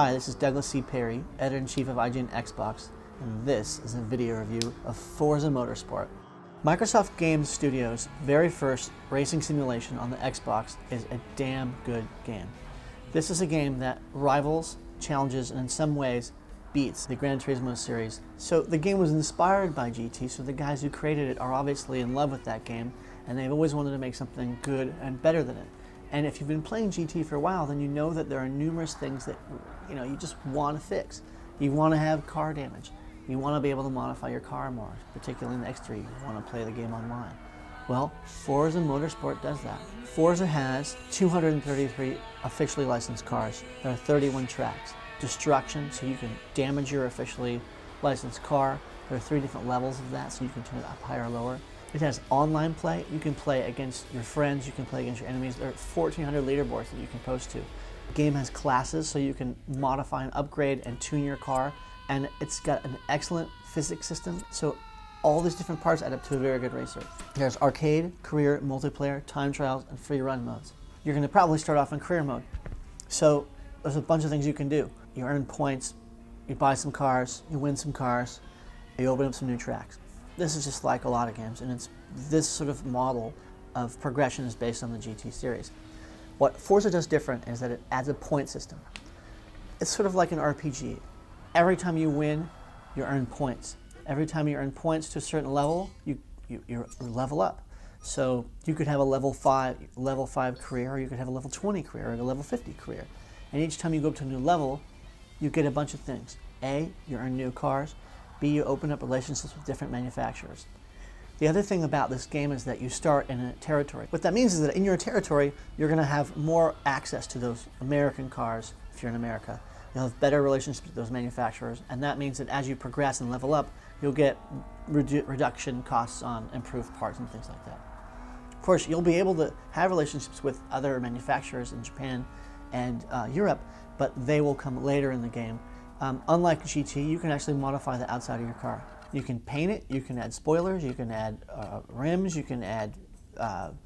Hi, this is Douglas C. Perry, Editor-in-Chief of IGN Xbox, and this is a video review of Forza Motorsport. Microsoft Game Studios' very first racing simulation on the Xbox is a damn good game. This is a game that rivals, challenges, and in some ways beats the Gran Turismo series. So the game was inspired by GT, so the guys who created it are obviously in love with that game, and they've always wanted to make something good and better than it. And if you've been playing GT for a while, then you know that there are numerous things that you just want to fix. You want to have car damage. You want to be able to modify your car more, particularly in the X3. You want to play the game online. Well, Forza Motorsport does that. Forza has 233 officially licensed cars. There are 31 tracks. Destruction, so you can damage your officially licensed car. There are 3 different levels of that, so you can turn it up higher or lower. It has online play. You can play against your friends, you can play against your enemies. There are 1,400 leaderboards that you can post to. The game has classes, so you can modify and upgrade and tune your car. And it's got an excellent physics system, so all these different parts add up to a very good racer. There's arcade, career, multiplayer, time trials, and free run modes. You're going to probably start off in career mode. So there's a bunch of things you can do. You earn points, you buy some cars, you win some cars, you open up some new tracks. This is just like a lot of games, and it's this sort of model of progression is based on the GT series. What Forza does different is that it adds a point system. It's sort of like an RPG. Every time you win, you earn points. Every time you earn points to a certain level, you level up. So you could have a level 5 career, or you could have a level 20 career, or a level 50 career. And each time you go up to a new level, you get a bunch of things. A, you earn new cars. B, you open up relationships with different manufacturers. The other thing about this game is that you start in a territory. What that means is that in your territory, you're going to have more access to those American cars if you're in America. You'll have better relationships with those manufacturers, and that means that as you progress and level up, you'll get reduction costs on improved parts and things like that. Of course, you'll be able to have relationships with other manufacturers in Japan and Europe, but they will come later in the game. Unlike GT, you can actually modify the outside of your car. You can paint it, you can add spoilers, you can add rims, you can add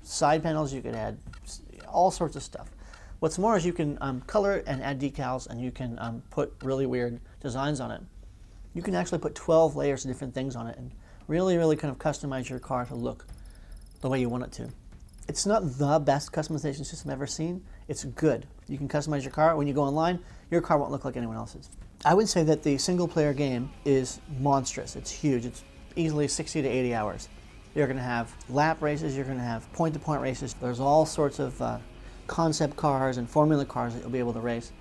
side panels, you can add all sorts of stuff. What's more is you can color it and add decals, and you can put really weird designs on it. You can actually put 12 layers of different things on it and really kind of customize your car to look the way you want it to. It's not the best customization system I've ever seen. It's good. You can customize your car. When you go online, your car won't look like anyone else's. I would say that the single-player game is monstrous. It's huge. It's easily 60 to 80 hours. You're going to have lap races. You're going to have point-to-point races. There's all sorts of concept cars and formula cars that you'll be able to race.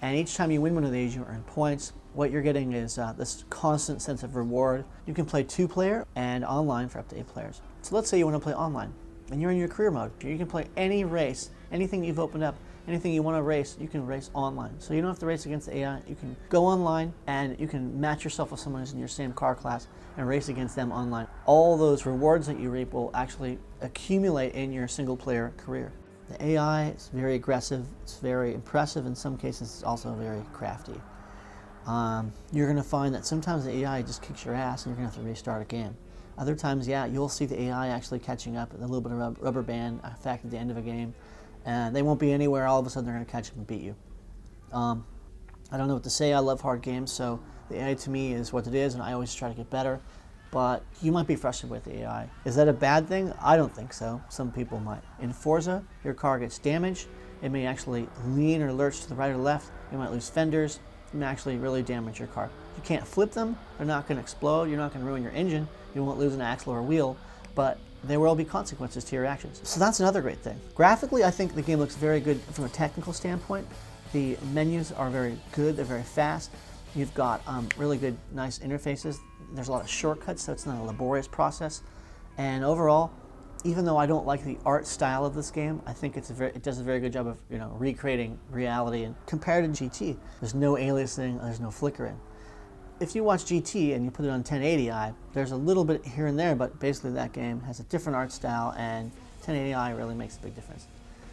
And each time you win one of these, you earn points. What you're getting is this constant sense of reward. You can play 2-player and online for up to 8 players. So let's say you want to play online, and you're in your career mode. You can play any race, anything you've opened up. Anything you want to race, you can race online. So you don't have to race against the AI. You can go online and you can match yourself with someone who's in your same car class and race against them online. All those rewards that you reap will actually accumulate in your single-player career. The AI is very aggressive. It's very impressive. In some cases, it's also very crafty. You're going to find that sometimes the AI just kicks your ass and you're going to have to restart a game. Other times, yeah, you'll see the AI actually catching up, a little bit of rubber band effect at the end of a game. And they won't be anywhere. All of a sudden, they're going to catch up and beat you. I don't know what to say. I love hard games, so the AI to me is what it is, and I always try to get better. But you might be frustrated with the AI. Is that a bad thing? I don't think so. Some people might. In Forza, your car gets damaged. It may actually lean or lurch to the right or left. You might lose fenders. You may actually really damage your car. You can't flip them. They're not going to explode. You're not going to ruin your engine. You won't lose an axle or a wheel. But there will be consequences to your actions. So that's another great thing. Graphically, I think the game looks very good from a technical standpoint. The menus are very good, they're very fast. You've got really good, nice interfaces. There's a lot of shortcuts, so it's not a laborious process. And overall, even though I don't like the art style of this game, I think it does a very good job of recreating reality. And compared to GT, there's no aliasing, there's no flickering. If you watch GT and you put it on 1080i, there's a little bit here and there, but basically that game has a different art style, and 1080i really makes a big difference.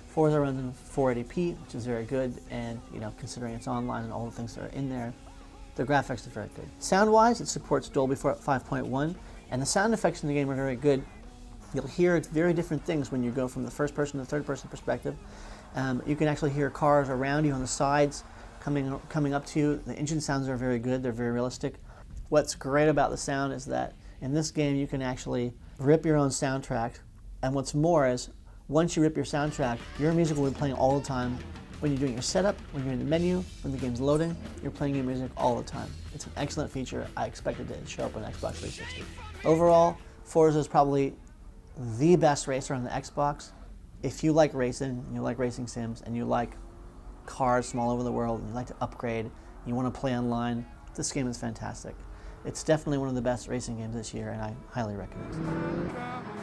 Forza runs in 480p, which is very good, and considering it's online and all the things that are in there, the graphics are very good. Sound-wise, it supports Dolby 5.1, and the sound effects in the game are very good. You'll hear very different things when you go from the first-person to the third-person perspective. You can actually hear cars around you on the sides, coming up to you. The engine sounds are very good. They're very realistic. What's great about the sound is that in this game you can actually rip your own soundtrack, and what's more is once you rip your soundtrack, your music will be playing all the time. When you're doing your setup, when you're in the menu, when the game's loading, you're playing your music all the time. It's an excellent feature. I expected it to show up on Xbox 360. Overall, Forza is probably the best racer on the Xbox. If you like racing, you like racing sims, and you like cars from all over the world, and you like to upgrade, you want to play online, this game is fantastic. It's definitely one of the best racing games this year, and I highly recommend it.